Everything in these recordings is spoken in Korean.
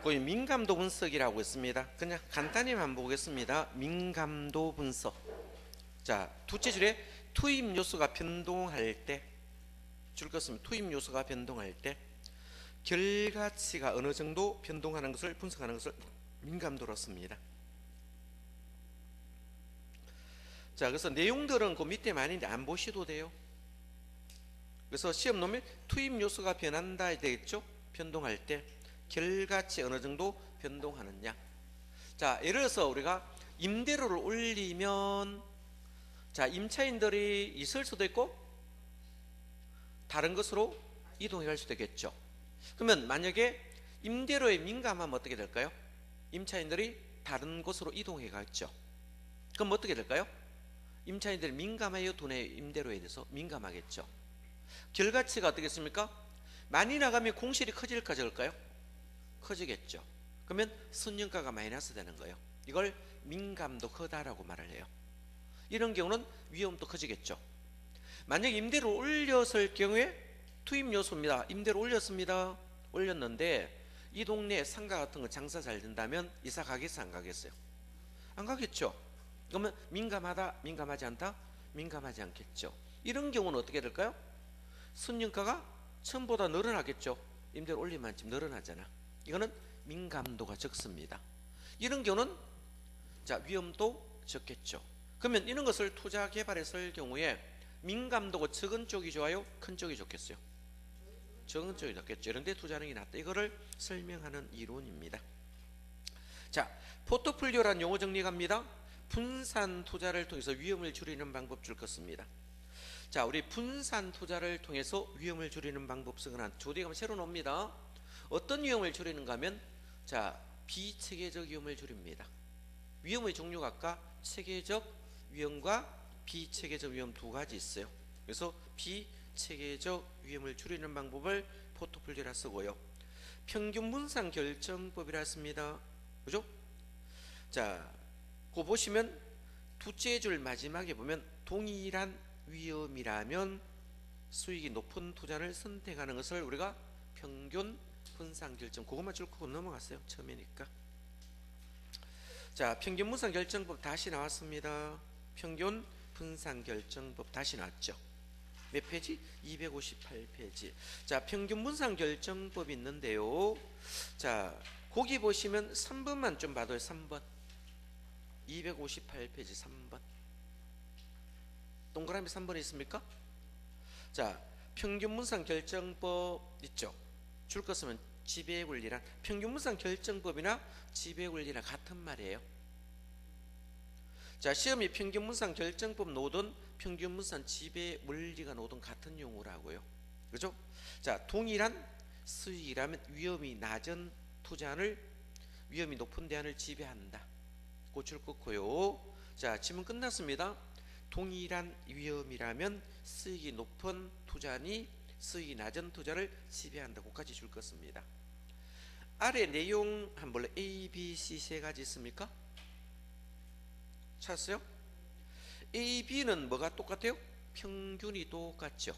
거기 민감도 분석이라고 있습니다. 그냥 간단히만 보겠습니다. 민감도 분석. 자, 둘째 줄에 투입 요소가 변동할 때, 줄 것은 투입 요소가 변동할 때 결과치가 어느 정도 변동하는 것을 분석하는 것을 민감도로 씁니다. 자, 그래서 내용들은 그 밑에 많이 안 보셔도 돼요. 그래서 시험 놓으면 투입 요소가 변한다 되겠죠? 변동할 때 결과치 어느 정도 변동하느냐. 자, 예를 들어서 우리가 임대료를 올리면, 자, 임차인들이 있을 수도 있고 다른 것으로 이동해 갈 수도 있겠죠. 그러면 만약에 임대료에 민감하면 어떻게 될까요? 임차인들이 다른 곳으로 이동해 가겠죠. 그럼 어떻게 될까요? 임차인들이 민감해요, 돈의 임대료에 대해서 민감하겠죠. 결과치가 어떻겠습니까? 많이 나가면 공실이 커질까 적을까요? 커지겠죠. 그러면 선정가가 마이너스 되는 거예요. 이걸 민감도 크다라고 말을 해요. 이런 경우는 위험도 커지겠죠. 만약 임대를 올렸을 경우에 투입 요소입니다. 임대를 올렸습니다. 올렸는데 이 동네에 상가 같은 거 장사 잘 된다면 이사 가겠어요, 안 가겠어요? 안 가겠죠. 그러면 민감하다, 민감하지 않다? 민감하지 않겠죠. 이런 경우는 어떻게 될까요? 선정가가 처음보다 늘어나겠죠. 임대를 올린 만큼 늘어나잖아. 이거는 민감도가 적습니다. 이런 경우는 자, 위험도 적겠죠. 그러면 이런 것을 투자 개발에 쓸 경우에 민감도가 적은 쪽이 좋아요? 큰 쪽이 좋겠어요? 적은 쪽이 좋겠죠. 이런 데 투자하는 게 낫다. 이거를 설명하는 이론입니다. 자, 포트폴리오란 용어 정리 갑니다. 분산 투자를 통해서 위험을 줄이는 방법 줄 것입니다. 자, 우리 분산 투자를 통해서 위험을 줄이는 방법 쓰거나 조대가 새로 나옵니다. 어떤 위험을 줄이는가 하면, 자, 비체계적 위험을 줄입니다. 위험의 종류가 아까 체계적 위험과 비체계적 위험 두 가지 있어요. 그래서 비체계적 위험을 줄이는 방법을 포트폴리오라 쓰고요. 평균 분산 결정법이라 씁니다. 그죠? 자, 그거 보시면 두째 줄 마지막에 보면 동일한 위험이라면 수익이 높은 투자를 선택하는 것을 우리가 평균 분산 결정, 그것만 줄 거고 넘어갔어요. 처음이니까. 자, 평균 분산 결정법 다시 나왔습니다. 평균 분산 결정법 다시 나왔죠. 몇 페이지? 258페이지. 자, 평균 분산 결정법이 있는데요. 자, 거기 보시면 3번만 좀 봐도요. 3번 258페이지 3번 동그라미 3번에 있습니까? 자, 평균 분산 결정법 있죠. 줄 거 쓰면 지배 원리랑 평균 분산 결정법이나 지배 원리랑 같은 말이에요. 자, 시험이 평균 분산 결정법 놓든 평균 분산 지배 원리가 놓든 같은 용어라고요. 그죠? 자, 동일한 수익이라면 위험이 낮은 투자를 위험이 높은 대안을 지배한다. 고칠 거고요. 자, 질문 끝났습니다. 동일한 위험이라면 수익이 높은 투자니 수익이 낮은 투자를 지배한다. 고까지 줄 것입니다. 아래 내용 한번 볼래? A, B, C 세 가지 있습니까? 찾았어요? A, B는 뭐가 똑같아요? 평균이 똑같죠.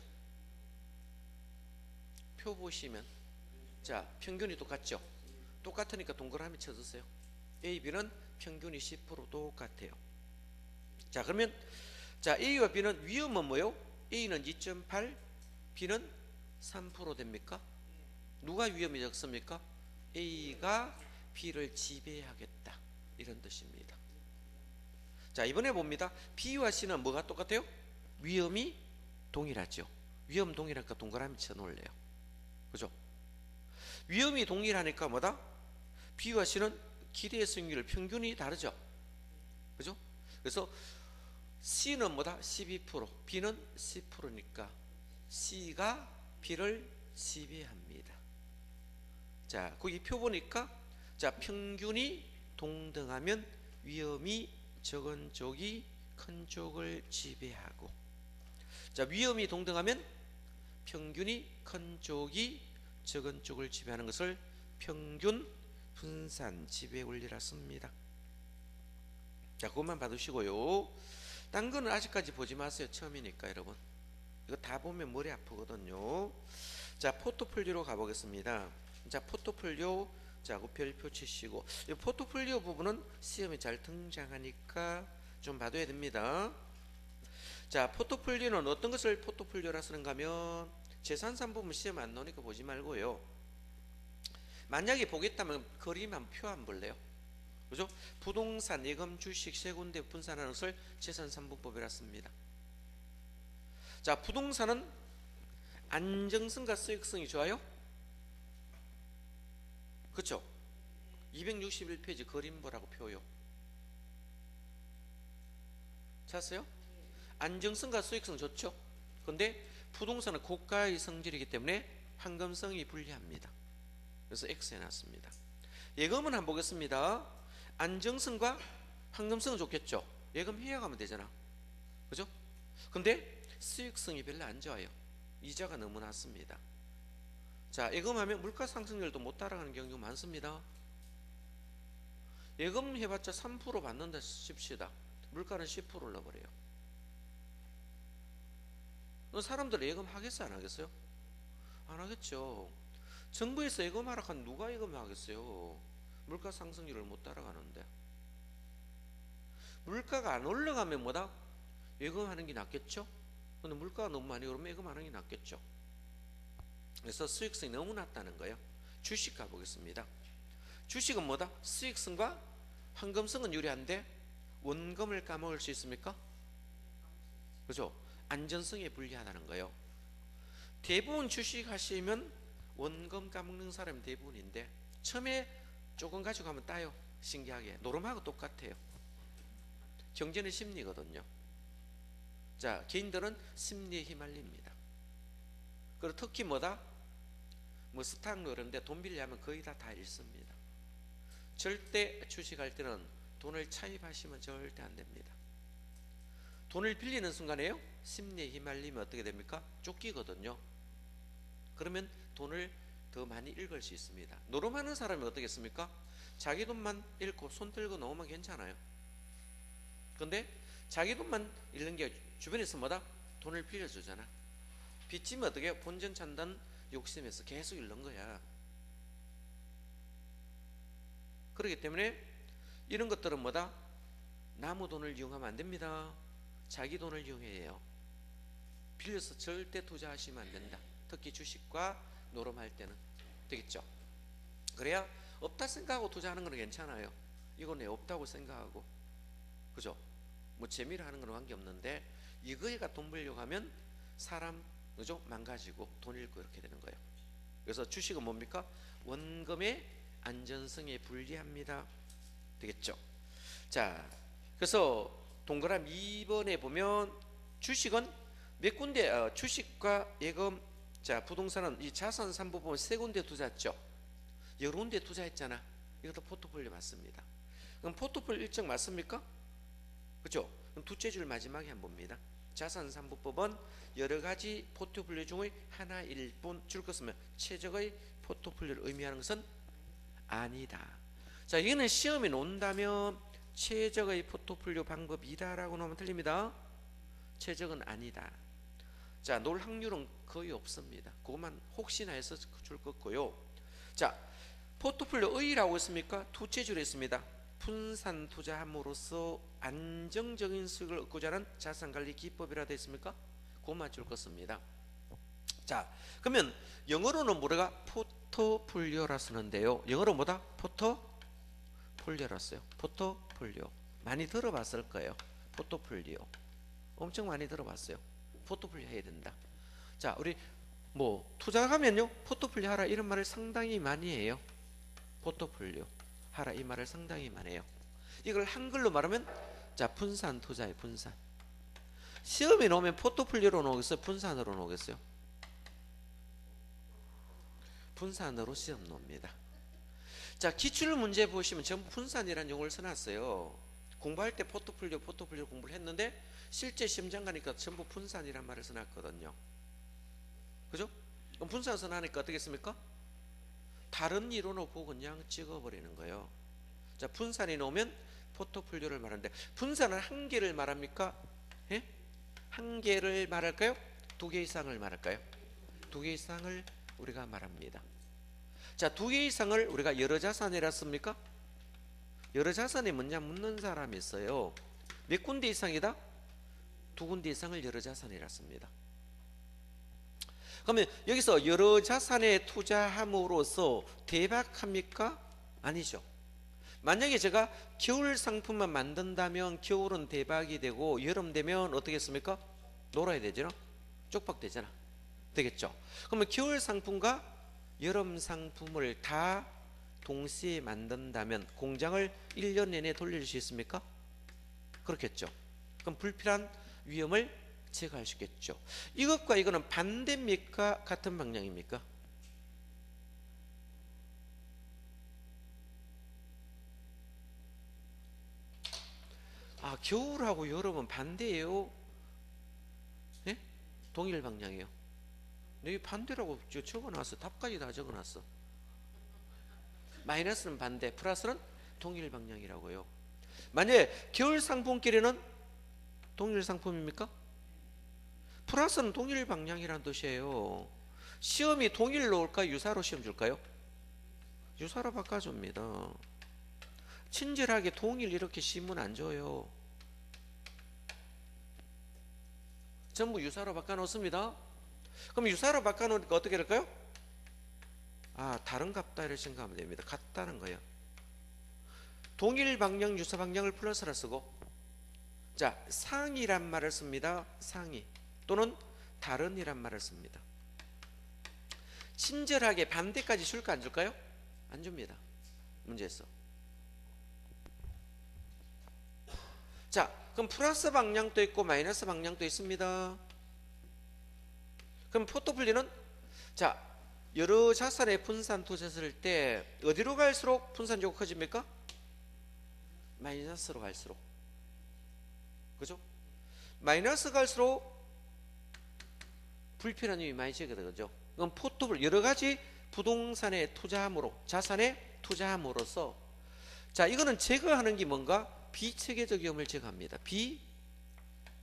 표 보시면, 자, 평균이 똑같죠. 똑같으니까 동그라미 쳐주세요. A, B는 평균이 10% 똑같아요. 자, 그러면 자, A와 B는 위험은 뭐요? A는 2.8, B는 3% 됩니까? 누가 위험이 적습니까? A가 B를 지배하겠다, 이런 뜻입니다. 자, 이번에 봅니다. B와 C는 뭐가 똑같아요? 위험이 동일하죠. 위험 동일하니까 동그라미 쳐놓을래요. 그죠? 위험이 동일하니까 뭐다? B와 C는 기대 수익률 평균이 다르죠. 그죠? 그래서 C는 뭐다? 12%, B는 10%니까 C가 B를 지배합니다. 자, 거기 표 보니까, 자, 평균이 동등하면 위험이 적은 쪽이 큰 쪽을 지배하고, 자, 위험이 동등하면 평균이 큰 쪽이 적은 쪽을 지배하는 것을 평균 분산 지배 원리라 씁니다. 자, 그것만 봐두시고요. 딴 거는 아직까지 보지 마세요. 처음이니까 여러분. 이거 다 보면 머리 아프거든요. 자, 포트폴리오로 가보겠습니다. 자, 포트폴리오 자, 그 별표 치시고 이 포트폴리오 부분은 시험에 잘 등장하니까 좀 봐둬야 됩니다. 자, 포트폴리오는 어떤 것을 포트폴리오라 쓰는가 하면 재산산 부분 시험 안 나오니까 보지 말고요. 만약에 보겠다면 그림 한 표 안 볼래요? 그죠? 부동산, 예금, 주식 세 군데 분산하는 것을 재산산분법이라 씁니다. 자, 부동산은 안정성과 수익성이 좋아요? 그렇죠? 261페이지 그림 보라고 표요. 찾았어요? 안정성과 수익성 좋죠? 근데 부동산은 고가의 성질이기 때문에 황금성이 불리합니다. 그래서 X 해놨습니다. 예금은 한번 보겠습니다. 안정성과 황금성은 좋겠죠? 예금 해약하면 되잖아. 그죠? 근데 수익성이 별로 안 좋아요. 이자가 너무 낮습니다. 자, 예금하면 물가 상승률도 못 따라가는 경우가 많습니다. 예금 해봤자 3% 받는다 칩시다. 물가는 10% 올라버려요. 사람들 예금 하겠어요? 안 하겠어요? 안 하겠죠. 정부에서 예금하라 하면 누가 예금하겠어요? 물가 상승률을 못 따라가는데. 물가가 안 올라가면 뭐다? 예금하는 게 낫겠죠? 근데 물가가 너무 많이 오르면 예금하는 게 낫겠죠. 그래서 수익성이 너무 낮다는 거예요. 주식 가보겠습니다. 주식은 뭐다? 수익성과 황금성은 유리한데 원금을 까먹을 수 있습니까? 그죠? 안전성에 불리하다는 거예요. 대부분 주식 하시면 원금 까먹는 사람이 대부분인데 처음에 조금 가지고 가면 따요. 신기하게. 노름하고 똑같아요. 경제는 심리거든요. 자, 개인들은 심리에 휘말립니다. 그리고 특히 뭐다? 뭐 스탁로 이런데 돈 빌려면 거의 다 잃습니다. 절대 주식할 때는 돈을 차입하시면 절대 안 됩니다. 돈을 빌리는 순간에요, 심리에 휘말리면 어떻게 됩니까? 쫓기거든요. 그러면 돈을 더 많이 잃을 수 있습니다. 노름하는 사람이 어떻겠습니까? 자기 돈만 잃고 손 들고 놓으면 괜찮아요. 근데 자기 돈만 잃는 게 주변에서 뭐다? 돈을 빌려주잖아. 빚지면 어떻게 해요? 본전 찬다는 욕심에서 계속 잃는 거야. 그렇기 때문에 이런 것들은 뭐다? 남의 돈을 이용하면 안 됩니다. 자기 돈을 이용해야 해요. 빌려서 절대 투자하시면 안 된다. 특히 주식과 노름할 때는. 되겠죠? 그래야 없다 생각하고 투자하는 건 괜찮아요. 이건 왜 없다고 생각하고. 그죠? 뭐 재미로 하는 건 관계없는데 이거에가 돈 벌려고 하면 사람, 그죠? 망가지고 돈 잃고 이렇게 되는 거예요. 그래서 주식은 뭡니까? 원금의 안전성에 불리합니다. 되겠죠? 자, 그래서 동그라미 2번에 보면 주식은 몇 군데, 주식과 예금, 자, 부동산은 이 자산 3부 보면 세 군데 투자했죠. 여러 군데 투자했잖아. 이것도 포트폴리오 맞습니다. 그럼 포트폴리오 일정 맞습니까? 그렇죠? 그럼 둘째 줄 마지막에 한번 봅니다. 자산 3부법은 여러 가지 포트폴리오 중의 하나일 뿐, 줄 거 쓰면 최적의 포트폴리오를 의미하는 것은 아니다. 자, 이거는 시험에 논다면 최적의 포트폴리오 방법이다라고 나오면 틀립니다. 최적은 아니다. 자, 놀 확률은 거의 없습니다. 그것만 혹시나 해서 줄 거고요. 자, 포트폴리오의라고 했습니까? 두째 줄에 있습니다. 분산 투자함으로써 안정적인 수익을 얻고자 하는 자산관리 기법이라 되어 있습니까? 그것만 줄 것입니다. 자, 그러면 영어로는 뭐가 포트폴리오라 쓰는데요. 영어로 뭐다? 포트폴리오라 써요. 포트폴리오 많이 들어봤을 거예요. 포트폴리오 엄청 많이 들어봤어요. 포트폴리오 해야 된다. 자, 우리 뭐 투자하면요 포트폴리오 하라 이런 말을 상당히 많이 해요. 포트폴리오 하라 이 말을 상당히 많이 해요. 이걸 한글로 말하면 자, 분산 투자의 분산. 시험에 나오면 포트폴리오로 나오겠어요? 분산으로 나오겠어요? 분산으로 시험 나옵니다. 자, 기출 문제 보시면 전부 분산이라는 용어를 써놨어요. 공부할 때 포트폴리오 공부를 했는데 실제 시험장 가니까 전부 분산이란 말을 써놨거든요. 그죠? 그럼 분산 써놨으니까 어떻겠습니까? 다른 이론을 보고 그냥 찍어버리는 거예요. 자, 분산이 나오면 포트폴리오를 말하는데 분산은 한 개를 말합니까? 예? 한 개를 말할까요? 두 개 이상을 말할까요? 두 개 이상을 우리가 말합니다. 자, 두 개 이상을 우리가 여러 자산이라 씁니까? 여러 자산이 뭐냐 묻는 사람이 있어요. 몇 군데 이상이다? 두 군데 이상을 여러 자산이라 씁니다. 그러면 여기서 여러 자산에 투자함으로써 대박합니까? 아니죠. 만약에 제가 겨울 상품만 만든다면 겨울은 대박이 되고 여름 되면 어떻게 했습니까? 놀아야 되잖아. 쪽박 되잖아. 되겠죠. 그러면 겨울 상품과 여름 상품을 다 동시에 만든다면 공장을 1년 내내 돌릴 수 있습니까? 그렇겠죠. 그럼 불필요한 위험을 제거할 수 있겠죠. 이것과 이거는 반대입니까? 같은 방향입니까? 아, 겨울하고 여름은 반대예요? 예? 동일 방향이에요. 여기 반대라고 적어놨어. 답까지 다 적어놨어. 마이너스는 반대, 플러스는 동일 방향이라고요. 만약에 겨울 상품끼리는 동일 상품입니까? 플러스는 동일 방향이라는 뜻이에요. 시험이 동일로 올까 유사로 시험 줄까요? 유사로 바꿔줍니다. 친절하게 동일 이렇게 시문 안 줘요. 전부 유사로 바꿔놓습니다. 그럼 유사로 바꿔놓으니까 어떻게 될까요? 아, 다른 같다 이렇게 생각하면 됩니다. 같다는 거예요. 동일 방향, 유사 방향을 플러스라 쓰고, 자, 상이란 말을 씁니다. 상이 또는 다른이란 말을 씁니다. 친절하게 반대까지 줄까 안 줄까요? 안 줍니다. 문제에서. 자, 그럼 플러스 방향도 있고 마이너스 방향도 있습니다. 그럼 포트폴리오는 자, 여러 자산의 분산 투자했을 때 어디로 갈수록 분산적으로 커집니까? 마이너스로 갈수록. 그죠? 마이너스 갈수록 불필요한 힘이 많이 적게 되죠. 그럼 포트폴리오 여러 가지 부동산에 투자함으로 자산에 투자함으로써 자, 이거는 제거하는 게 뭔가 비체계적 위험을 제거합니다.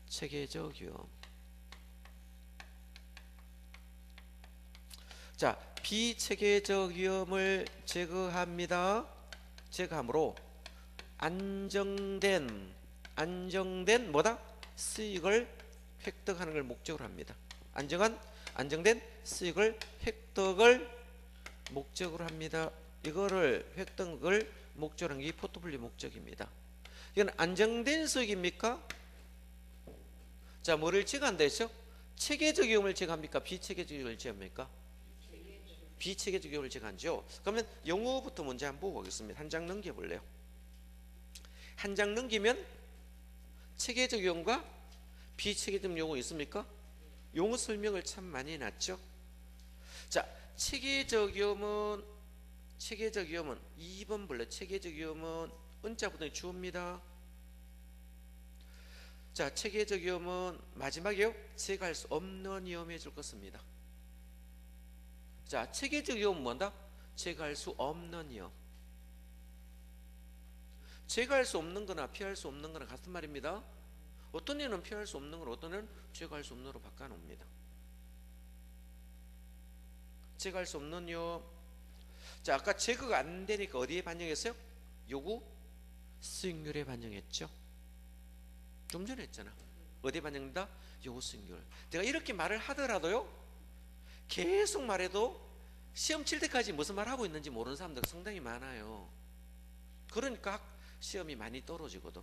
비체계적 위험. 자, 비체계적 위험을 제거합니다. 제거함으로 안정된 뭐다? 수익을 획득하는 걸 목적으로 합니다. 안정된 수익을 획득을 목적으로 합니다. 이거를 획득을 목적으로 하는 게 포트폴리오 목적입니다. 이건 안정된 수익입니까? 자, 뭐를 제거한다 했죠? 체계적 위험을 제거합니까? 비체계적 위험을 제거합니까? 비체계적 위험을 제거하죠. 그러면 용어부터 먼저 한번 보고 오겠습니다. 한 장 넘겨볼래요? 한 장 넘기면 체계적 위험과 비체계적 용어 있습니까? 용어 설명을 참 많이 해놨죠. 자, 체계적 위험은 2번 볼래. 체계적 위험은 은자부터 주어입니다. 자, 체계적 위험은 마지막에요. 제거할 수 없는 위험에 줄 것입니다. 자, 체계적 위험은 뭔다? 제거할 수 없는 위험. 제거할 수 없는 거나 피할 수 없는 거나 같은 말입니다. 어떤 애는 피할 수 없는 걸 어떤 애는 제거할 수 없는 거로 바꿔놓습니다. 제거할 수 없는 위험. 자, 아까 제거가 안 되니까 어디에 반영했어요? 요구 수익률에 반영했죠. 좀 전에 했잖아. 어디에 반영된다? 요구 수익률. 내가 이렇게 말을 하더라도요, 계속 말해도 시험 칠 때까지 무슨 말 하고 있는지 모르는 사람들 상당히 많아요. 그러니까 시험이 많이 떨어지거든.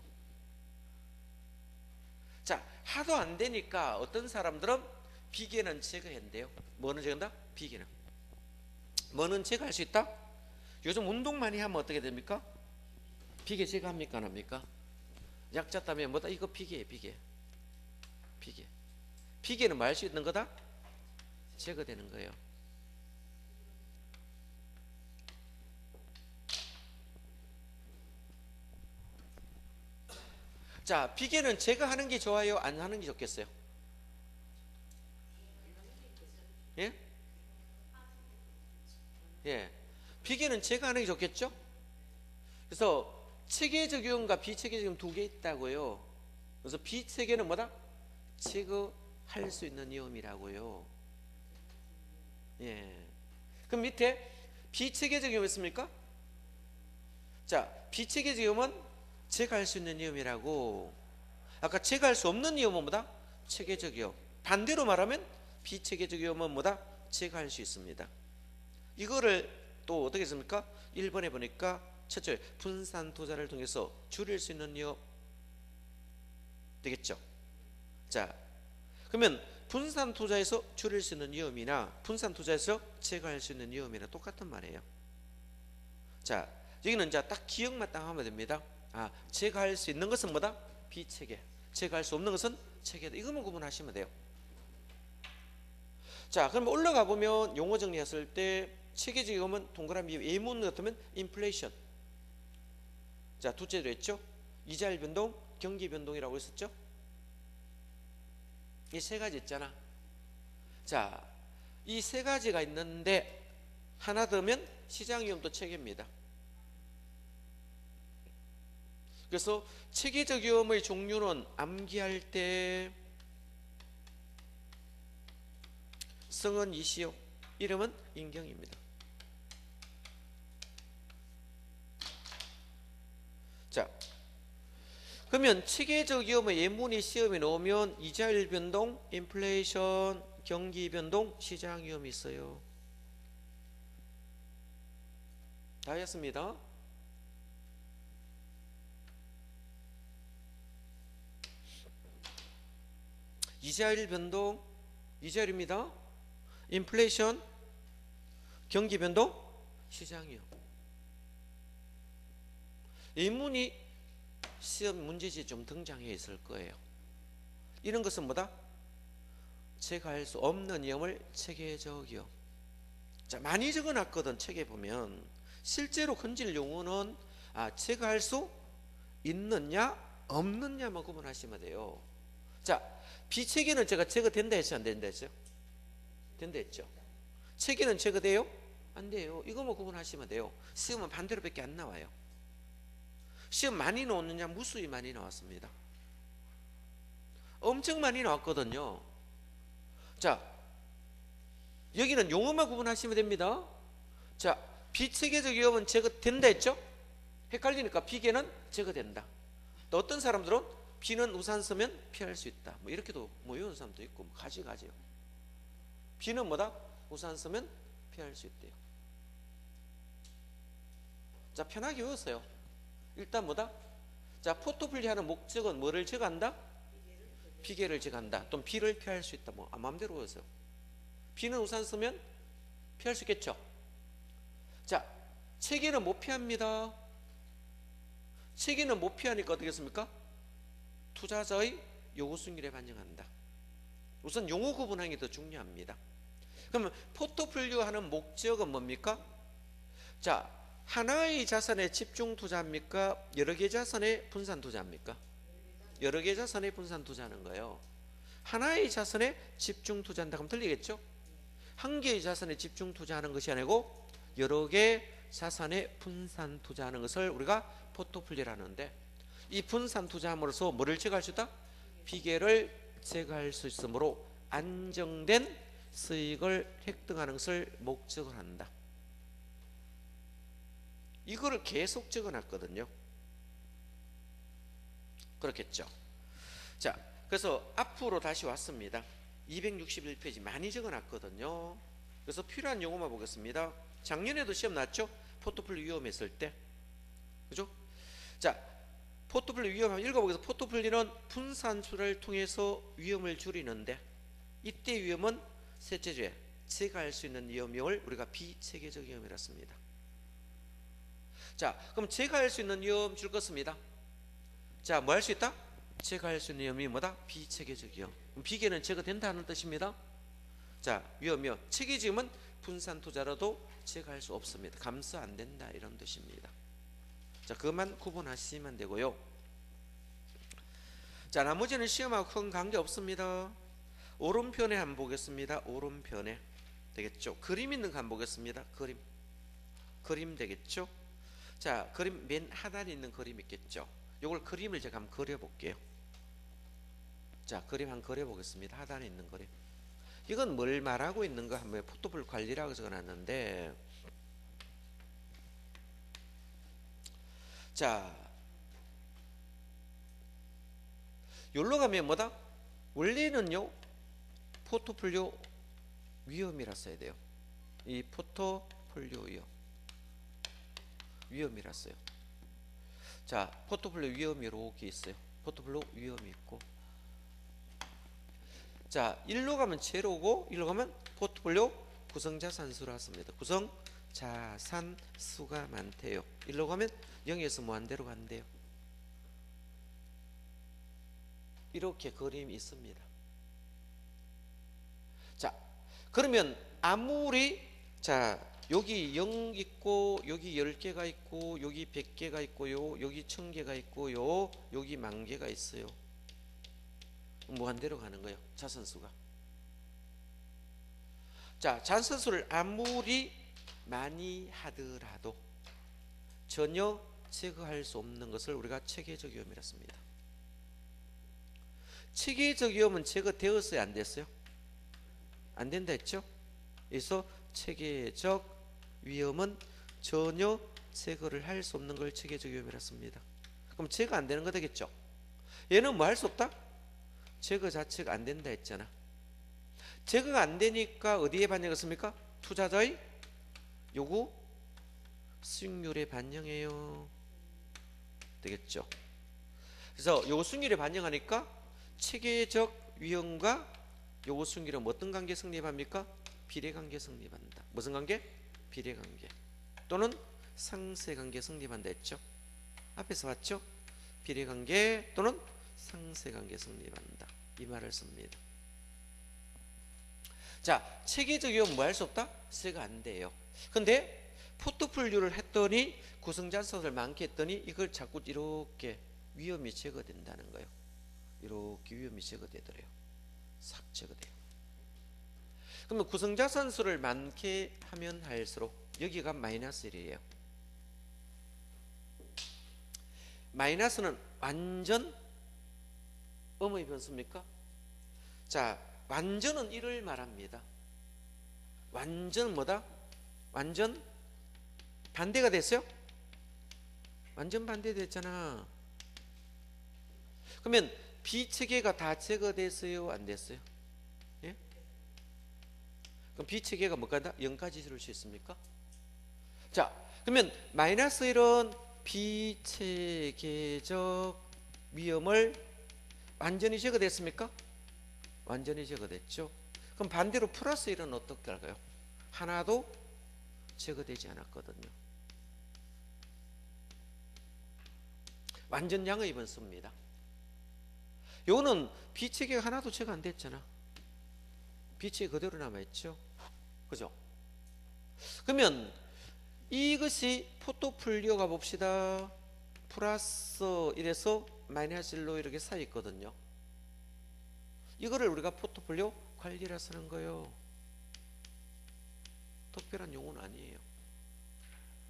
자, 하도 안 되니까 어떤 사람들은 비계는 제거한대요. 뭐는 제거한다? 비계는. 뭐는 제거할 수 있다? 요즘 운동 많이 하면 어떻게 됩니까? 비계 제거합니까? 안 합니까? 약자 따면 뭐다? 이거 비계예요. 비계. 비계는 뭐 할 수 있는 거다? 제거되는 거예요. 자, 비계는 제거하는 게 좋아요? 안 하는 게 좋겠어요? 예? 예. 비계는 제거하는 게 좋겠죠? 그래서 체계적 위험과 비체계적 위험 두 개 있다고요. 그래서 비체계는 뭐다? 제거할 수 있는 위험이라고요. 예. 그럼 밑에 비체계적 위험이 있습니까? 자, 비체계적 위험은 제가 할 수 있는 위험이라고. 아까 제가 할 수 없는 위험은 뭐다? 체계적 위험. 반대로 말하면 비체계적 위험은 뭐다? 제가 할 수 있습니다. 이거를 또 어떻게 했습니까? 1번에 보니까 첫째, 분산 투자를 통해서 줄일 수 있는 위험 되겠죠. 자, 그러면 분산 투자에서 줄일 수 있는 위험이나 분산 투자에서 제거할 수 있는 위험이나 똑같은 말이에요. 자, 여기는 이제 딱 기억만 딱 하면 됩니다. 아, 제거할 수 있는 것은 뭐다? 비체계. 제거할 수 없는 것은 체계다. 이것만 구분하시면 돼요. 자, 그럼 올라가 보면 용어 정리했을 때 체계적 위험은 동그라미 예문 같으면 인플레이션. 자, 둘째로 했죠. 이자율 변동, 경기 변동이라고 했었죠. 이 세 가지 있잖아. 자, 이 세 가지가 있는데 하나 더면 시장 위험도 체계입니다. 그래서 체계적 위험의 종류는 암기할 때 성은 이시오, 이름은 인경입니다. 자, 그러면 체계적 위험의 예문이 시험에 나오면 이자율 변동, 인플레이션, 경기 변동, 시장 위험이 있어요. 다 했습니다. 이자율 변동, 이자율입니다. 인플레이션, 경기 변동, 시장 위험. 예문이 시험 문제지에 좀 등장해 있을 거예요. 이런 것은 뭐다? 제가 할 수 없는 위험을 체계적 위험. 자, 많이 적어놨거든. 책에 보면 실제로 건질 용어는 제가 할 수 있느냐 없느냐만 구분하시면 돼요. 자, 비체계는 제가 제거된다 했죠, 안 된다 했죠? 된다 했죠. 체계는 제거돼요? 안 돼요. 이거만 구분하시면 돼요. 시험은 반대로밖에 안 나와요. 시험 많이 나왔느냐? 무수히 많이 나왔습니다. 엄청 많이 나왔거든요. 자, 여기는 용어만 구분하시면 됩니다. 자, 비체계적 위험은 제거된다 했죠? 헷갈리니까 비계는 제거된다. 또 어떤 사람들은 비는 우산 쓰면 피할 수 있다. 뭐 이렇게도 외우는 사람도 있고 가지가지요. 비는 뭐다? 우산 쓰면 피할 수 있대요. 자, 편하게 외웠어요. 일단 뭐다? 자, 포토플리하는 목적은 뭐를 제거한다? 비계를 제거한다. 또는 비를 피할 수 있다. 뭐 마음대로 외우세요. 비는 우산 쓰면 피할 수 있겠죠. 자, 체계는 못 피합니다. 체계는 못 피하니까 어떻게 했습니까? 투자자의 요구 수익률에 반영한다. 우선 용어 구분하는 게 더 중요합니다. 그러면 포트폴리오 하는 목적은 뭡니까? 자, 하나의 자산에 집중 투자합니까? 여러 개 자산에 분산 투자합니까? 여러 개 자산에 분산 투자하는 거예요. 하나의 자산에 집중 투자한다 하면 틀리겠죠? 한 개의 자산에 집중 투자하는 것이 아니고 여러 개 자산에 분산 투자하는 것을 우리가 포트폴리오라는데, 이 분산 투자함으로써 뭐를 제거할 수 있다? 비계를 제거할 수 있으므로 안정된 수익을 획득하는 것을 목적으로 한다. 이거를 계속 적어놨거든요. 그렇겠죠. 자, 그래서 앞으로 다시 왔습니다. 261페이지 많이 적어놨거든요. 그래서 필요한 용어만 보겠습니다. 작년에도 시험 났죠? 포트폴리오 위험했을 때. 그죠? 자, 포트폴리오 위험 한번 읽어보겠습니다. 포트폴리오는 분산투자를 통해서 위험을 줄이는데, 이때 위험은 셋째 주에 제거할 수 있는 위험을 우리가 비체계적 위험이라 씁니다. 자, 그럼 제거할 수 있는 위험 줄 것입니다. 자, 뭐 할 수 있다? 제거할 수 있는 위험이 뭐다? 비체계적 위험. 비계는 제거된다는 뜻입니다. 자, 위험이요. 체계적임은 분산 투자라도 제거할 수 없습니다. 감소 안 된다, 이런 뜻입니다. 자, 그것만 구분하시면 되고요. 자, 나머지는 시험하고 큰 관계 없습니다. 오른편에 한번 보겠습니다. 오른편에 되겠죠. 그림 있는 거 한번 보겠습니다. 그림 되겠죠. 자, 그림 맨 하단에 있는 그림 있겠죠. 요걸 그림을 제가 한번 그려볼게요. 자, 그림 한번 그려보겠습니다. 하단에 있는 그림. 이건 뭘 말하고 있는가 하면 포트폴리오 관리라고 적어놨는데, 자, 여기로 가면 뭐다? 원래는요 포트폴리오 위험이라 써야 돼요. 이 포트폴리오 위험이라 써요. 자, 포트폴리오 위험이 이렇게 있어요. 포트폴리오 위험이 있고, 자, 1로 가면 제로고 1로 가면 포트폴리오 구성자산수라 씁니다. 구성자산수가 많대요. 1로 가면 0에서 무한대로 간대요. 이렇게 그림이 있습니다. 자, 그러면 아무리, 자, 여기 0 있고 여기 10개가 있고 여기 100개가 있고요, 여기 1000개가 있고요, 여기 10,000개가 있어요. 무한대로 가는 거예요, 자산수가. 자, 자산수를 아무리 많이 하더라도 전혀 제거할 수 없는 것을 우리가 체계적 위험이라 씁니다. 체계적 위험은 제거되었어요, 안 됐어요? 안 된다 했죠? 그래서 체계적 위험은 전혀 제거를 할 수 없는 걸 체계적 위험이라 씁니다. 그럼 제거 안 되는 거 되겠죠? 얘는 뭐 할 수 없다? 제거 자체가 안 된다 했잖아. 제거가 안 되니까 어디에 반영을 씁니까? 투자자의 요구 수익률에 반영해요. 되겠죠? 그래서 요구 수익률에 반영하니까 체계적 위험과 요구 수익률은 어떤 관계 성립합니까? 비례관계 성립한다. 무슨 관계? 비례관계 또는 상쇄관계 성립한다 했죠. 앞에서 봤죠? 비례관계 또는 상쇄관계 성립한다, 이 말을 씁니다. 자, 체계적 위험 뭐 할 수 없다? 제거 안 돼요. 근데 포트폴리오를 했더니 구성자산을 많게 했더니 이걸 자꾸 이렇게 위험이 제거된다는 거예요. 이렇게 위험이 제거되더래요. 싹 제거돼요. 그러면 구성자산수를 많게 하면 할수록 여기가 마이너스 1이에요. 마이너스는 완전 음의 변수입니까? 자, 완전은 1을 말합니다. 완전은 뭐다? 완전 반대가 됐어요? 완전 반대됐잖아. 그러면 비체계가 다 제거됐어요, 안 됐어요? 예? 그럼 비체계가 뭐가 0까지 이룰 수 있습니까? 자, 그러면 마이너스 1은 비체계적 위험을 완전히 제거됐습니까? 완전히 제거됐죠. 그럼 반대로 플러스 1은 어떻게 할까요? 하나도 제거되지 않았거든요. 완전 양의 변수입니다. 요거는 비체계가 하나도 제거 안 됐잖아. 비체계 그대로 남아있죠. 그죠? 그러면 이것이 포트폴리오가 봅시다. 플러스 1에서 마이너스 1로 이렇게 사 있거든요. 이거를 우리가 포트폴리오 관리라 쓰는 거예요. 특별한 용어는 아니에요.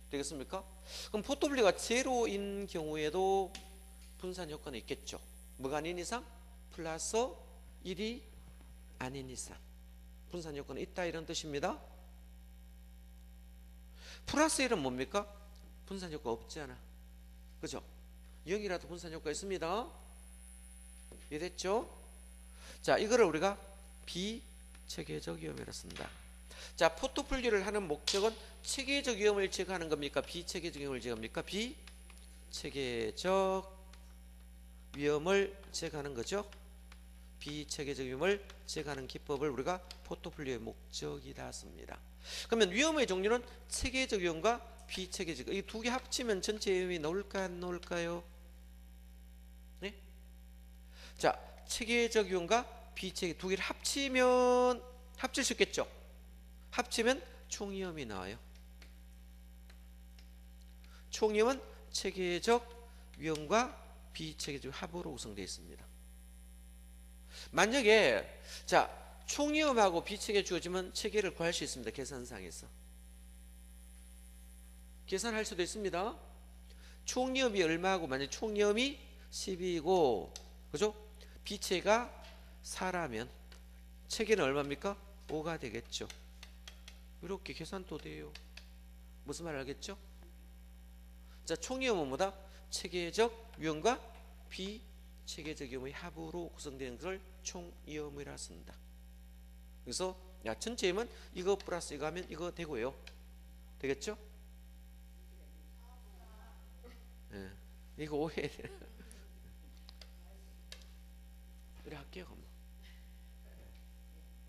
되겠습니까? 그럼 포트폴리오가 제로인 경우에도 분산 효과는 있겠죠. 뭐가 아닌 이상? 플러스 1이 아닌 이상 분산 효과는 있다, 이런 뜻입니다. 플러스 1은 뭡니까? 분산 효과 없잖아. 그죠? 0이라도 분산 효과 있습니다. 이해됐죠? 자, 이거를 우리가 비체계적 위험이라 쓴다. 자, 포트폴리오를 하는 목적은 체계적 위험을 제거하는 겁니까? 비체계적 위험을 제거합니까? 비체계적 위험을 제거하는 거죠. 비체계적 위험을 제거하는 기법을 우리가 포트폴리오의 목적이다 씁니다. 그러면 위험의 종류는 체계적 위험과 비체계적, 이 두 개 합치면 전체 위험이 나올까 안 나올까요? 네? 자, 체계적 위험과 비체계 두 개를 합치면 합칠 수 있겠죠. 합치면 총위험이 나와요. 총위험은 체계적 위험과 비체계적 합으로 구성되어 있습니다. 만약에 자, 총위험하고 비체계 주어지면 체계를 구할 수 있습니다. 계산상에서 계산할 수도 있습니다. 총위험이 얼마고, 만약 총위험이 12이고 그죠? 비체가 4라면 체계는 얼마입니까? 5가 되겠죠. 이렇게 계산도 돼요. 무슨 말 알겠죠? 자, 총위험은 뭐다? 체계적 위험과 비체계적 위험의 합으로 구성되는 것을 총위험이라 쓴다. 그래서 전체 위험은 이거 플러스 이거 하면 이거 되고요. 되겠죠? 네. 이거 오해. 이래 할게요.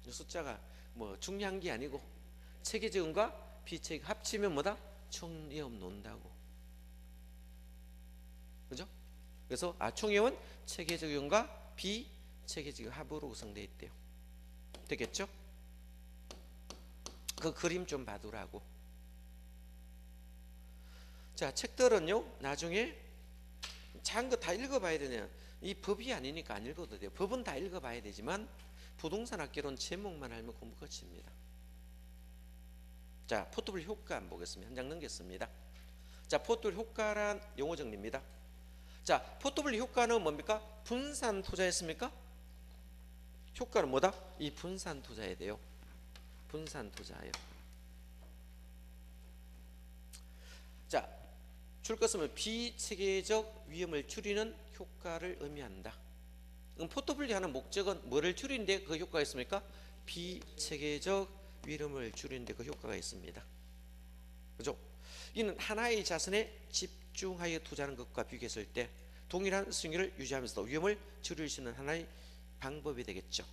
숫자가 뭐 중요한 게 아니고 체계적과 비체계 합치면 뭐다? 총위험 논다고. 그죠? 그래서 총위험은 체계적 위험과 비체계적 합으로 구성되어 있대요. 되겠죠? 그 그림 좀 봐두라고. 자, 책들은요 나중에 작은 거 다 읽어봐야 되냐. 이 법이 아니니까 안 읽어도 돼요. 법은 다 읽어봐야 되지만 부동산 학개론 제목만 알면 공부 끝입니다. 자, 포트폴리오 효과 한번 보겠습니다. 한 장 넘겼습니다. 자, 포트폴리오 효과란 용어 정리입니다. 자, 포트폴리오 효과는 뭡니까? 분산 투자했습니까? 효과는 뭐다? 이 분산 투자해야 돼요. 분산 투자예요. 자, 줄 것은 비체계적 위험을 줄이는 효과를 의미한다. 그럼 포트폴리오 하는 목적은 뭐를 줄이는데 그 효과가 있습니까? 비체계적 위험을 줄이는데 그 효과가 있습니다. 그죠? 이는 하나의 자산에 집중하여 투자하는 것과 비교했을 때 동일한 수익률을 유지하면서도 위험을 줄일 수 있는 하나의 방법이 되겠죠.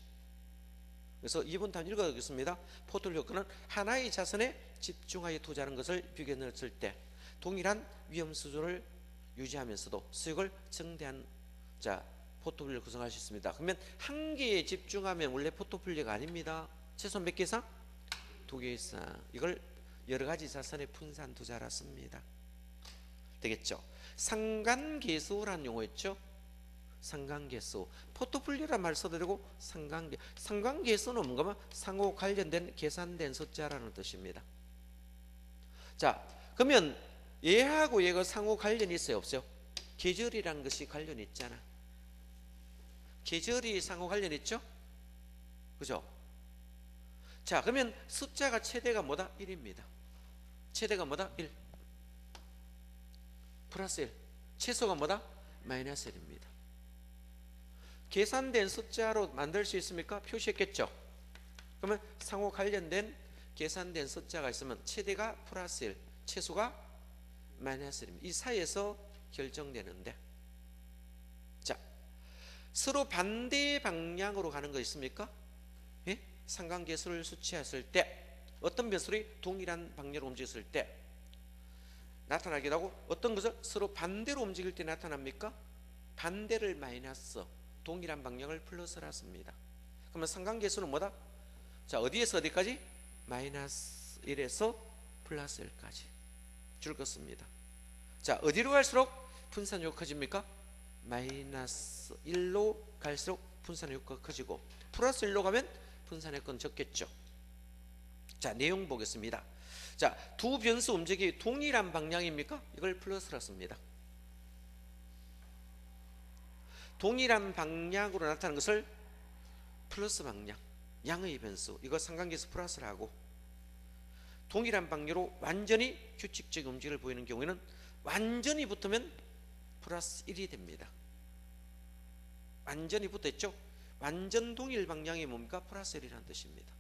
그래서 이번 단원 읽어보겠습니다. 포트폴리오 효과는 하나의 자산에 집중하여 투자하는 것을 비교했을 때 동일한 위험 수준을 유지하면서도 수익을 증대한 포트폴리오를 구성할 수 있습니다. 그러면 한 개에 집중하면 원래 포트폴리오가 아닙니다. 최소한 몇 개 이상? 2개 이상. 이걸 여러 가지 자산의 분산 투자라 씁니다. 되겠죠? 상관계수라는 용어 있죠? 상관계수. 포트폴리오란 말 써도 되고 상관계수는 뭔가 상호 관련된 계산된 숫자라는 뜻입니다. 자, 그러면 얘하고 얘가 상호 관련이 있어요, 없어요? 계절이라는 것이 관련이 있잖아. 계절이 상호 관련 있죠? 그죠? 자, 그러면 숫자가 최대가 뭐다? 1입니다. 최대가 뭐다? 1. 플러스 1. 최소가 뭐다? 마이너스 1입니다. 계산된 숫자로 만들 수 있습니까? 표시했겠죠? 그러면 상호 관련된 계산된 숫자가 있으면 최대가 플러스 1, 최소가 마이너스 1입니다. 이 사이에서 결정되는데, 자, 서로 반대 방향으로 가는 거 있습니까? 예? 상관계수를 수치했을 때 어떤 변수들이 동일한 방향으로 움직였을 때 나타나기도 하고 어떤 것을 서로 반대로 움직일 때 나타납니까? 반대를 마이너스, 동일한 방향을 플러스라 씁니다. 그러면 상관계수는 뭐다? 자, 어디에서 어디까지? 마이너스 1에서 플러스 1까지 줄 것입니다. 자, 어디로 갈수록 분산 효과가 커집니까? 마이너스 1로 갈수록 분산 효과가 커지고 플러스 1로 가면 분산 효과는 적겠죠. 자, 내용 보겠습니다. 자, 두 변수 움직이 동일한 방향입니까? 이걸 플러스라 씁니다. 동일한 방향으로 나타나는 것을 플러스 방향, 양의 변수, 이거 상관계수 플러스라 하고, 동일한 방향으로 완전히 규칙적인 움직임을 보이는 경우에는 완전히 붙으면 플러스 1이 됩니다. 완전히 붙어있죠? 완전 동일 방향이 뭡니까? 플러스 1이라는 뜻입니다.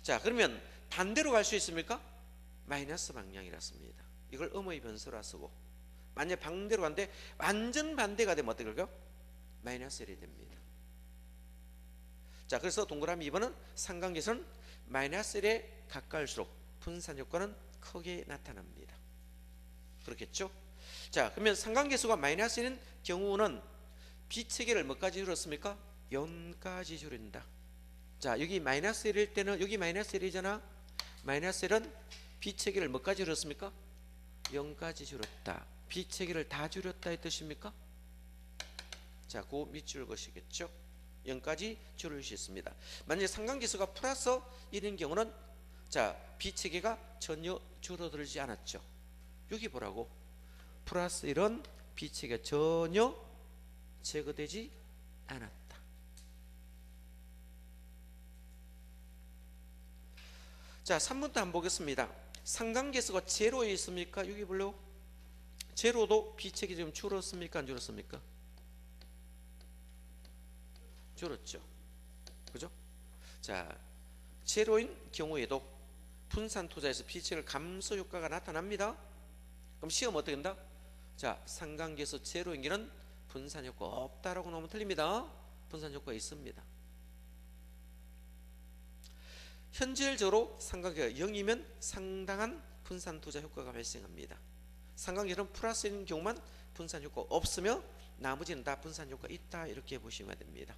자, 그러면 반대로 갈 수 있습니까? 마이너스 방향이라 씁니다. 이걸 음의 변수라 쓰고, 만약 반대로 간데 완전 반대가 되면 어떻게 될까요? 마이너스 1이 됩니다. 자, 그래서 동그라미 2번은 상관계수는 마이너스 1에 가까울수록 분산 효과는 크게 나타납니다. 그렇겠죠? 자, 그러면 상관계수가 마이너스 1인 경우는 비체계를 뭐까지 줄였습니까? 0까지 줄인다. 자, 여기 마이너스 1일 때는 여기 마이너스 1이잖아. 마이너스 1은 비체계를 뭐까지 줄였습니까? 0까지 줄였다. 비체계를 다 줄였다 이 뜻입니까? 자, 그 밑줄 것이겠죠? 0까지 줄일 수 있습니다. 만약에 상관계수가 플러스 1인 경우는 자, 비체계가 전혀 줄어들지 않았죠. 여기 보라고. 플러스 1은 비체계가 전혀 제거되지 않았다. 자, 3번도 한번 보겠습니다. 상관계수가 제로에 있습니까? 여기 볼래요? 제로도 비책이 좀 줄었습니까? 안 줄었습니까? 줄었죠. 그죠? 자, 제로인 경우에도 분산 투자에서 비책을 감소 효과가 나타납니다. 그럼 시험 어떻게 된다? 자, 상관계에서 제로인 게는 분산 효과 없다라고 나오면 틀립니다. 분산 효과 있습니다. 현실적으로 상관계가 0이면 상당한 분산 투자 효과가 발생합니다. 상관계는 플러스인 경우만 분산 효과 없으며 나머지는 다 분산 효과 있다, 이렇게 보시면 됩니다.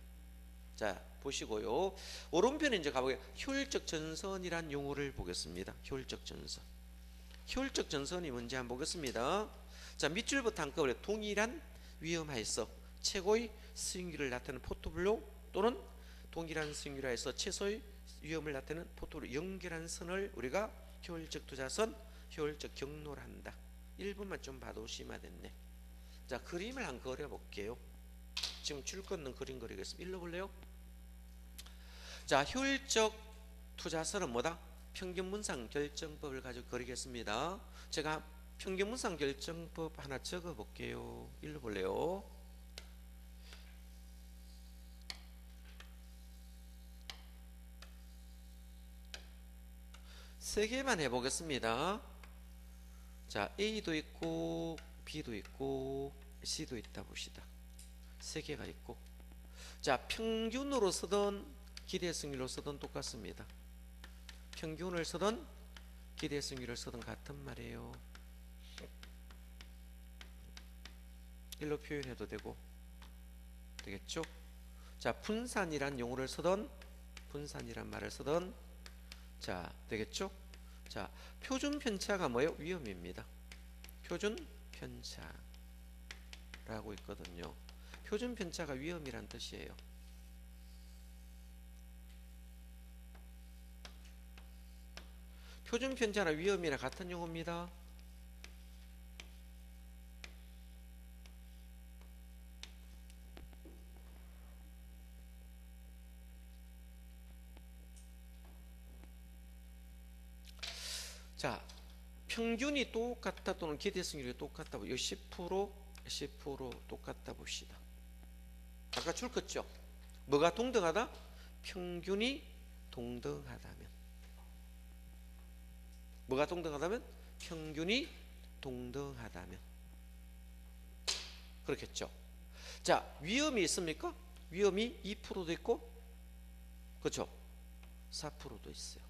자, 보시고요. 오른편에 이제 가보게 효율적 전선이란 용어를 보겠습니다. 효율적 전선. 효율적 전선이 뭔지 한번 보겠습니다. 자, 밑줄부터 한꺼번에 동일한 위험하에서 최고의 수익률을 나타내는 포트폴리오 또는 동일한 수익률하에서 최소의 위험을 나타내는 포트폴리오 연결한 선을 우리가 효율적 투자선, 효율적 경로를 한다. 1분만 좀 봐두시면 됐네. 자, 그림을 한번 그려볼게요. 지금 줄 끊는 그림 그리겠습니다. 일로 볼래요? 자, 효율적 투자선은 뭐다? 평균분산 결정법을 가지고 그리겠습니다. 제가 평균분산 결정법 하나 적어 볼게요. 일로 볼래요? 세 개만 해보겠습니다. 자, A도 있고 B도 있고 C도 있다 봅시다. 세 개가 있고, 자, 평균으로 쓰던 기대 승률로 쓰던 똑같습니다. 평균을 쓰던 기대 승률을 쓰던 같은 말이에요. 일로 표현해도 되겠죠? 자, 분산이란 용어를 쓰던, 분산이란 말을 쓰던, 자, 되겠죠? 자, 표준 편차가 뭐예요? 위험입니다. 표준 편차라고 있거든요. 표준 편차가 위험이란 뜻이에요. 표준 편차나 위험이나 같은 용어입니다. 자, 평균이 똑같다 또는 기대 승률이 똑같다, 10% 똑같다 봅시다. 아까 줄 컸죠? 뭐가 동등하다? 평균이 동등하다면. 뭐가 동등하다면? 평균이 동등하다면. 그렇겠죠? 자, 위험이 있습니까? 위험이 2%도 있고, 그렇죠? 4%도 있어요.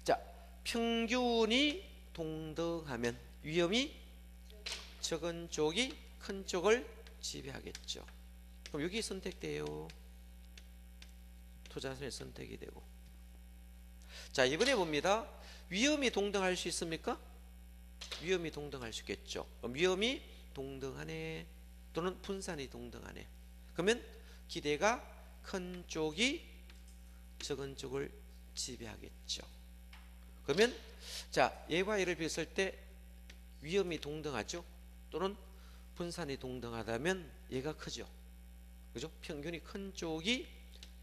자, 평균이 동등하면 위험이 적은 쪽이 큰 쪽을 지배하겠죠. 그럼 여기 선택돼요. 투자선에 선택이 되고. 자, 이번에 봅니다. 위험이 동등할 수 있습니까? 위험이 동등할 수 있겠죠. 그럼 위험이 동등하네 또는 분산이 동등하네. 그러면 기대가 큰 쪽이 적은 쪽을 지배하겠죠. 그러면 자, 얘와 얘를 비교했을 때 위험이 동등하죠. 또는 분산이 동등하다면 얘가 크죠. 그죠? 평균이 큰 쪽이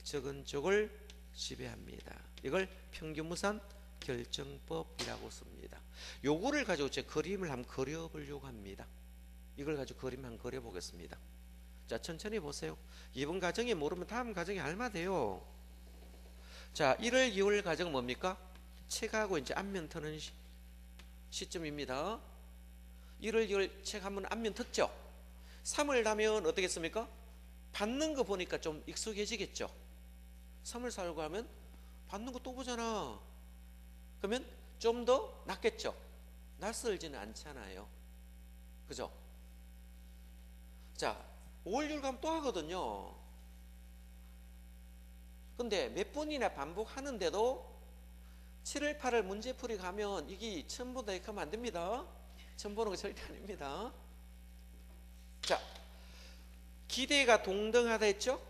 적은 쪽을 지배합니다. 이걸 평균분산 결정법이라고 씁니다. 요거를 가지고 제 그림을 한번 그려보려고 합니다. 이걸 가지고 그림 한번 그려보겠습니다. 자, 천천히 보세요. 이번 가정이 모르면 다음 가정이 알맞아요. 자, 1월, 2월 가정 뭡니까? 책하고 이제 앞면 트는 시점입니다. 1월, 2월 책 한번 앞면 텄죠? 3월 가면 어떻겠습니까? 받는 거 보니까 좀 익숙해지겠죠? 3월, 4월 가면 받는 거 또 보잖아. 그러면 좀 더 낫겠죠? 낯설지는 않잖아요. 그죠? 자, 5월, 6월 가면 또 하거든요. 근데 몇 번이나 반복하는데도 7월, 8월 문제풀이 가면 이게 처음 보다 이렇게 하면 안 됩니다. 처음 보는 거 절대 아닙니다. 자, 기대가 동등하다 했죠?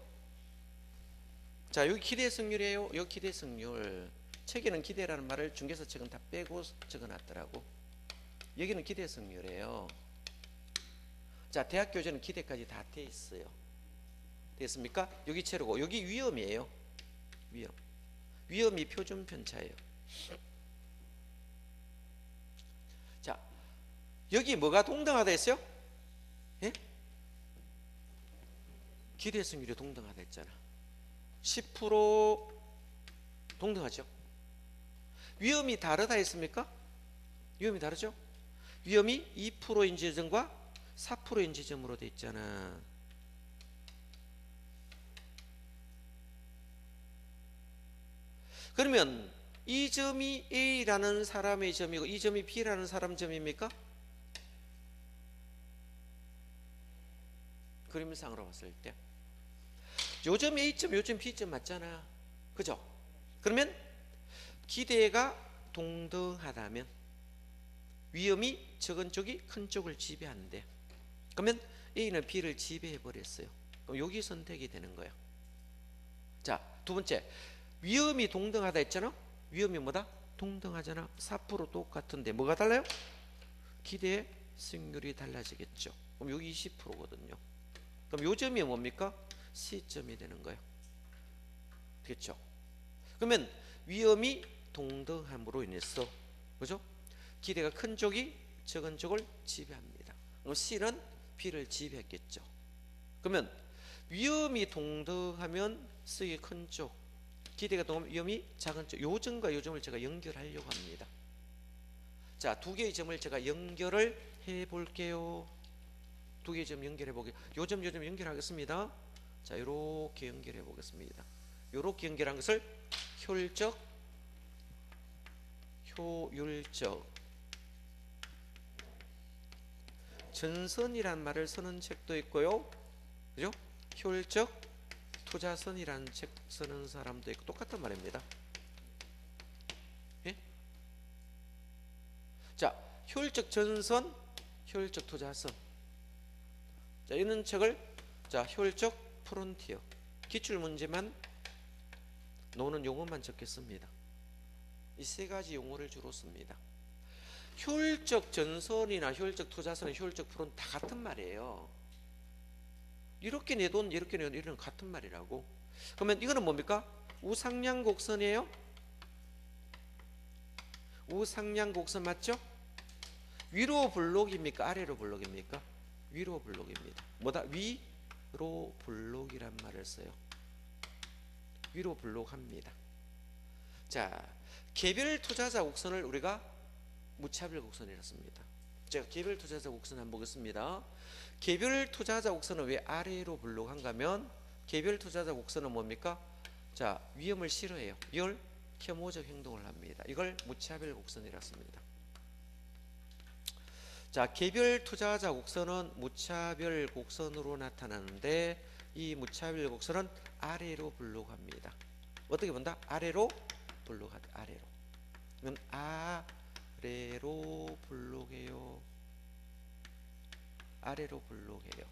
자, 여기 기대 승률이에요. 여기 기대 승률. 책에는 기대라는 말을 중개사 책은 다 빼고 적어놨더라고. 여기는 기대 승률이에요. 자, 대학 교재는 기대까지 다 돼 있어요. 됐습니까? 여기 채로고 여기 위험이에요. 위험이 표준 편차예요. 여기 뭐가 동등하다 했어요? 예? 기대 승률이 동등하다 했잖아. 10% 동등하죠. 위험이 다르다 했습니까? 위험이 다르죠? 위험이 2% 인지점과 4% 인지점으로 돼 있잖아. 그러면 이 점이 A라는 사람의 점이고 이 점이 B라는 사람 점입니까? 그림상으로 봤을 때 요점 A점 요점 B점 맞잖아. 그죠? 그러면 기대가 동등하다면 위험이 적은 쪽이 큰 쪽을 지배하는데, 그러면 A는 B를 지배해 버렸어요. 그럼 여기 선택이 되는 거예요. 자, 두 번째, 위험이 동등하다 했잖아. 위험이 뭐다? 동등하잖아. 4% 똑같은데 뭐가 달라요? 기대의 승률이 달라지겠죠. 그럼 여기 20%거든요. 그럼 요 점이 뭡니까? C점이 되는 거예요. 됐죠? 그러면 위험이 동등함으로 인해서, 그죠? 기대가 큰 쪽이 적은 쪽을 지배합니다. 그럼 C는 B를 지배했겠죠. 그러면 위험이 동등하면 C의 큰 쪽, 기대가 동등하면 위험이 작은 쪽, 요 점과 요 점을 제가 연결하려고 합니다. 자, 두 개의 점을 제가 연결을 해 볼게요. 두 개의 점 연결해 보게. 요 점 연결하겠습니다. 자, 이렇게 연결해 보겠습니다. 이렇게 연결한 것을 효율적 전선이란 말을 쓰는 책도 있고요. 그죠? 효율적 투자선이라는 책 쓰는 사람도 있고 똑같은 말입니다. 예? 자, 효율적 전선, 효율적 투자선. 자, 이런 책을 자, 효율적 프론티어. 기출 문제만 노는 용어만 적겠습니다. 이 세 가지 용어를 주로 씁니다. 효율적 전선이나 효율적 투자선이나 효율적 프론 다 같은 말이에요. 이렇게 내 돈, 이렇게 내 돈, 이런 같은 말이라고. 그러면 이거는 뭡니까? 우상향 곡선이에요? 우상향 곡선 맞죠? 위로 블록입니까? 아래로 블록입니까? 위로 블록입니다. 뭐다? 위로 블록이란 말을 써요. 위로 블록합니다. 자, 개별 투자자 곡선을 우리가 무차별 곡선이라 씁니다. 제가 개별 투자자 곡선 한번 보겠습니다. 개별 투자자 곡선은 왜 아래로 블록한가 하면, 개별 투자자 곡선은 뭡니까? 자, 위험을 싫어해요. 이걸 혐오적 행동을 합니다. 이걸 무차별 곡선이라 씁니다. 자, 개별 투자자 곡선은 무차별 곡선으로 나타나는데, 이 무차별 곡선은 아래로 블록합니다. 어떻게 본다? 아래로 블록하다. 아래로. 그러면 아래로 블록해요. 아래로 블록해요.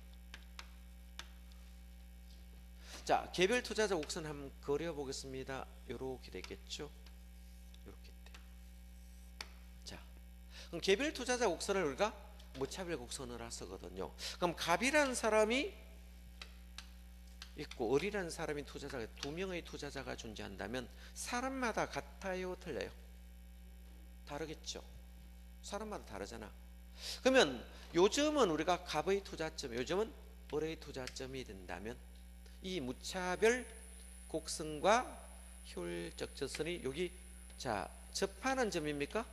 자, 개별 투자자 곡선 한번 그려 보겠습니다. 요렇게 되겠죠? 요렇게 돼. 자, 그럼 개별 투자자 곡선을 우리가 무차별 곡선으로 쓰거든요. 그럼 갑이라는 사람이 있고 을이라는 사람이 투자자가, 두 명의 투자자가 존재한다면 사람마다 같아요, 틀려요? 다르겠죠. 사람마다 다르잖아. 그러면 요즘은 우리가 갑의 투자점, 요즘은 을의 투자점이 된다면 이 무차별 곡선과 효율적 전선이 여기 자 접하는 점입니까?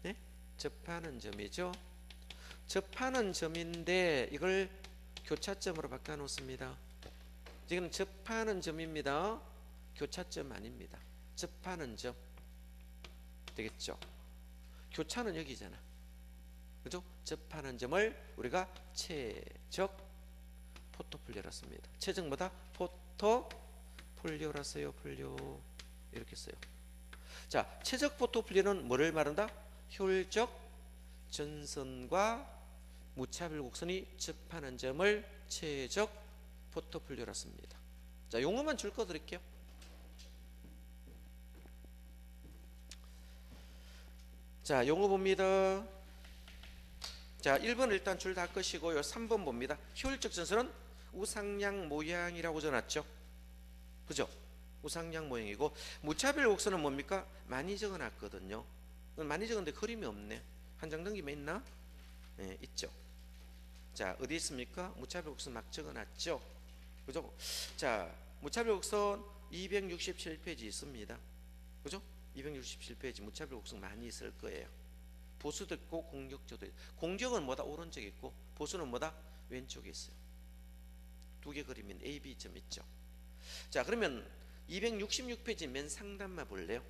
네? 접하는 점이죠. 접하는 점인데 이걸 교차점으로 바꿔 놓습니다. 지금 접하는 점입니다. 교차점 아닙니다. 접하는 점 되겠죠. 교차는 여기잖아. 그죠? 접하는 점을 우리가 최적 포트폴리오라 씁니다. 최적 뭐다? 포트폴리오라 써요. 폴리오 이렇게 써요. 자, 최적 포트폴리오는 뭐를 말한다? 효율적 전선과 무차별 곡선이 접하는 점을 최적 포트폴리오라 씁니다. 자, 용어만 줄 거 드릴게요. 자, 용어 봅니다. 자, 1번 일단 줄 다 끄시고요. 3번 봅니다. 효율적 전선은 우상향 모양이라고 적어놨죠. 그죠? 우상향 모양이고, 무차별 곡선은 뭡니까? 많이 적어놨거든요. 많이 적었는데 그림이 없네. 한 장 넘기면 있나? 예, 있죠. 자, 어디 있습니까? 무차별 곡선 막 적어놨죠. 그죠? 자, 무차별 곡선 267페이지 있습니다. 그죠? 267페이지 무차별 곡선 많이 있을 거예요. 보수도 있고 공격조도 있고. 공격은 뭐다? 오른쪽에 있고 보수는 뭐다? 왼쪽에 있어요. 두 개 그리면 A, B점 있죠. 자, 그러면 266페이지 맨 상단만 볼래요?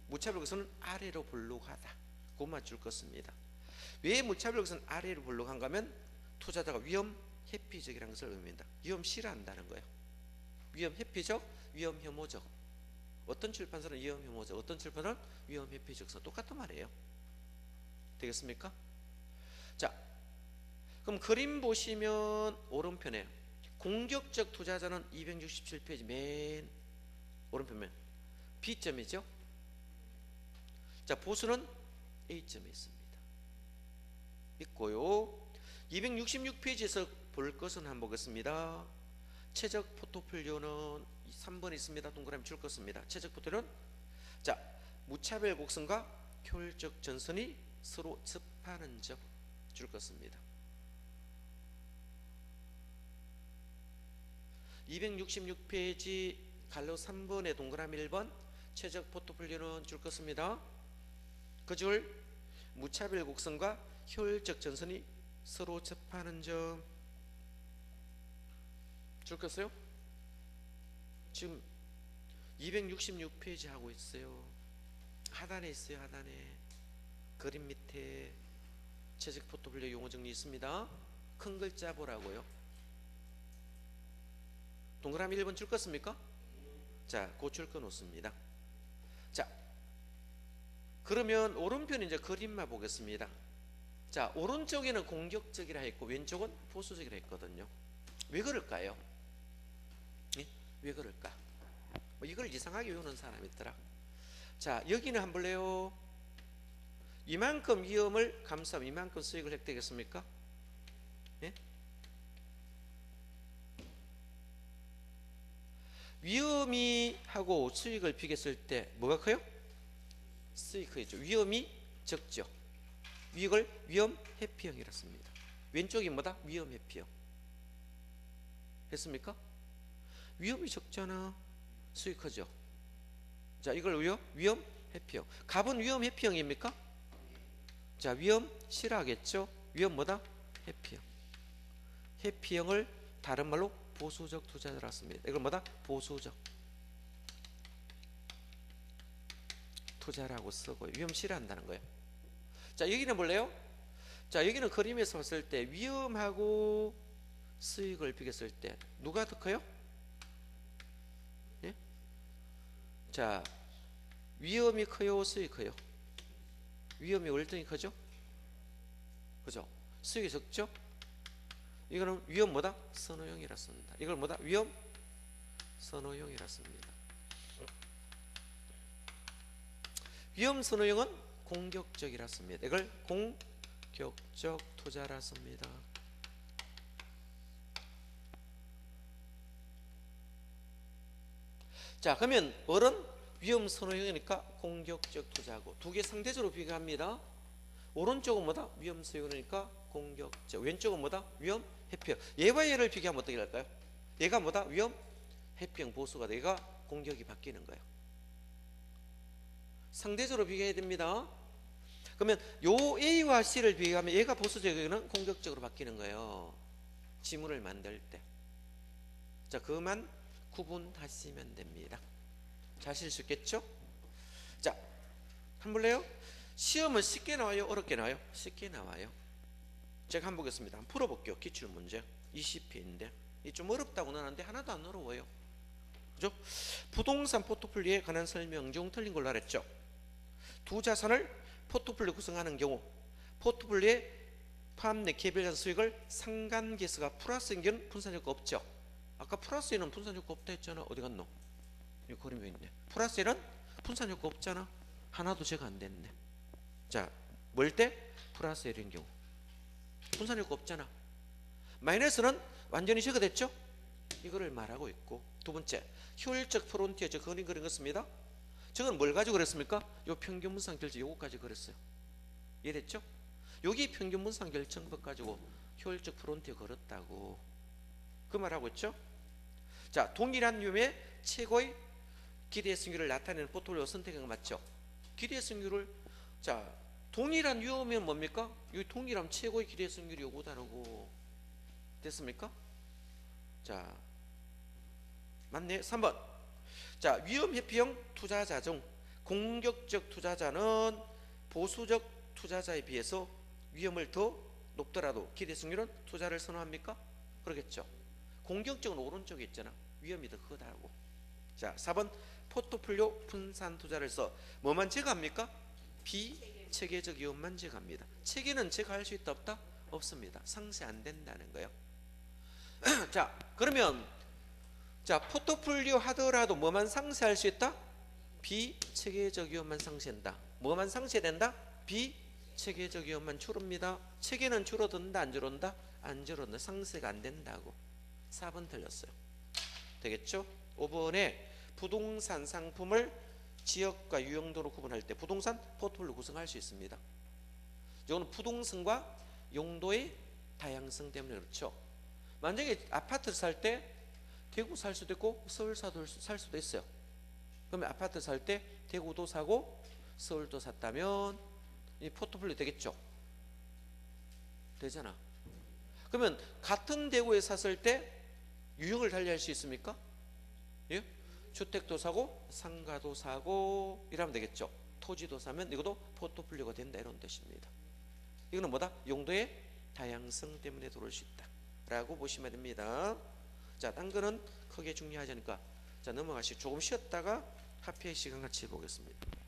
무차별 곡선은 아래로 볼록하다. 그것만 줄 것입니다. 왜 무차별 곡선 아래로 볼록한가 하면 투자자가 위험 회피적이라는 것을 의미합니다. 위험 싫어한다는 거예요. 위험 회피적, 위험 혐오적. 어떤 출판사는 위험 혐오적, 어떤 출판사는 위험 회피적. 똑같은 말이에요. 되겠습니까? 자, 그럼 그림 보시면 오른편에 공격적 투자자는 267페이지 맨 오른편에 B점이죠. 자, 보수는 A점에 있습니다. 있고요. 266페이지에서 볼 것은 한번 보겠습니다. 최적 포트폴리오는 3번 있습니다. 동그라미 줄 것입니다. 최적 포트폴리오는 자, 무차별 곡선과 효율적 전선이 서로 접하는 점 줄 것입니다. 266페이지 갈로 3번에 동그라미 1번 최적 포트폴리오는 줄 것입니다. 그 줄 무차별 곡선과 효율적 전선이 서로 접하는 점 줄 것어요? 지금 266페이지 하고 있어요. 하단에 있어요. 하단에 그림 밑에 최적 포트폴리오 용어 정리 있습니다. 큰 글자 보라고요. 동그라미 1번 줄 것입니까? 자, 고출 거 놓습니다. 자, 그러면 오른편 이제 그림만 보겠습니다. 자, 오른쪽에는 공격적이라 했고 왼쪽은 보수적이라 했거든요. 왜 그럴까요? 예? 왜 그럴까? 이걸 이상하게 외우는 사람이 있더라. 자, 여기는 한번 볼래요? 이만큼 위험을 감수하면 이만큼 수익을 획득했습니까? 예? 위험이 하고 수익을 비교했을 때 뭐가 커요? 수익이 크죠. 위험이 적죠. 이걸 위험 회피형이라 씁니다. 왼쪽이 뭐다? 위험 회피형. 했습니까? 위험이 적잖아. 수익 크죠. 자, 이걸 위험 회피형. 갑은 위험 회피형입니까? 자, 위험 싫어하겠죠. 위험 뭐다? 회피형. 회피형을 다른 말로 보수적 투자자라 씁니다. 이걸 뭐다? 보수적 투자라고 쓰고 위험 싫어한다는 거예요. 자, 여기는 볼래요? 자, 여기는 그림에서 봤을 때 위험하고 수익을 비교했을 때 누가 더 커요? 예? 자, 위험이 커요? 수익이 커요? 위험이 월등히 크죠? 그죠? 수익이 적죠? 이거는 위험 뭐다? 선호형이라 씁니다. 이걸 뭐다? 위험 선호형이라 씁니다. 위험 선호형은 공격적이라 씁니다. 이걸 공격적 투자라 씁니다. 자, 그러면 어른 위험 선호형이니까 공격적 투자하고 두 개 상대적으로 비교합니다. 오른쪽은 뭐다? 위험 선호형이니까 공격적. 왼쪽은 뭐다? 위험 회피형. 얘와 얘를 비교하면 어떻게 할까요? 얘가 뭐다? 위험 회피형 보수가 돼. 얘가 공격이 바뀌는 거예요. 상대적으로 비교해야 됩니다. 그러면 요 A와 C를 비교하면 얘가 보수적이면 공격적으로 바뀌는 거예요. 지문을 만들 때. 자, 그만 구분하시면 됩니다. 잘 하실 수 있겠죠? 자, 한번 볼래요? 시험은 쉽게 나와요? 어렵게 나와요? 쉽게 나와요. 제가 한번 보겠습니다. 한번 풀어볼게요. 기출문제 20회인데 이 좀 어렵다고는 하는데 하나도 안 어려워요. 그죠? 부동산 포트폴리오에 관한 설명 중 틀린 걸로 알았죠. 두 자산을 포트폴리오 구성하는 경우 포트폴리오에 포함된 개별자산 수익을 상관계수가 플러스인 경우는 분산효과 없죠. 아까 플러스에는 분산효과 없다 했잖아. 어디 갔노? 이 그림에 있네. 플러스에는 분산효과 없잖아. 하나도 제가 안 됐네. 자, 뭘 때? 플러스 L인 경우 분산효과 없잖아. 마이너스는 완전히 제거됐죠. 이거를 말하고 있고, 두 번째 효율적 프론티어, 저 그림 그린 것입니다. 저건 뭘 가지고 그랬습니까? 요 평균 분산 결제 요거까지 그랬어요. 이해됐죠? 여기 평균 분산 결정법 가지고 효율적 프론티어 걸었다고 그 말하고 있죠. 자, 동일한 위험의 최고의 기대 승률을 나타내는 포트폴리오 선택한 거 맞죠? 기대 승률을 자 동일한 위험이면 뭡니까? 이 동일하면 최고의 기대 승률이 요거 다르고 됐습니까? 자 맞네. 3번. 자, 위험 회피형 투자자 중 공격적 투자자는 보수적 투자자에 비해서 위험을 더 높더라도 기대 승률은 투자를 선호합니까? 그러겠죠. 공격적은 오른쪽에 있잖아. 위험이 더 크다고. 자, 4번. 포트폴리오 분산 투자를 써 뭐만 제거합니까? 비체계적 위험만 제거합니다. 체계는 제거할 수 있다 없다? 없습니다. 상쇄 안 된다는 거예요. 자, 그러면 자, 포트폴리오 하더라도 뭐만 상쇄할 수 있다? 비체계적 위험만 상쇄한다. 뭐만 상쇄된다? 비체계적 위험만 줄입니다. 체계는 줄어든다 안 줄어든다? 안 줄어든다. 상쇄가 안 된다고. 4번 틀렸어요. 되겠죠? 5번에 부동산 상품을 지역과 유형도로 구분할 때 부동산 포트폴리오 구성할 수 있습니다. 이거는 부동산과 용도의 다양성 때문에 그렇죠. 만약에 아파트를 살 때 대구 살 수도 있고 서울 살 수도 있어요. 그러면 아파트 살 때 대구도 사고 서울도 샀다면 이 포트폴리오 되겠죠. 되잖아. 그러면 같은 대구에 샀을 때 유형을 달리할 수 있습니까? 예? 주택도 사고 상가도 사고 이러면 되겠죠. 토지도 사면 이것도 포트폴리오가 된다 이런 뜻입니다. 이거는 뭐다? 용도의 다양성 때문에 들어올 수 있다 라고 보시면 됩니다. 자, 딴 거는 크게 중요하지 않으니까 자 넘어가시고 조금 쉬었다가 합의 시간 같이 보겠습니다.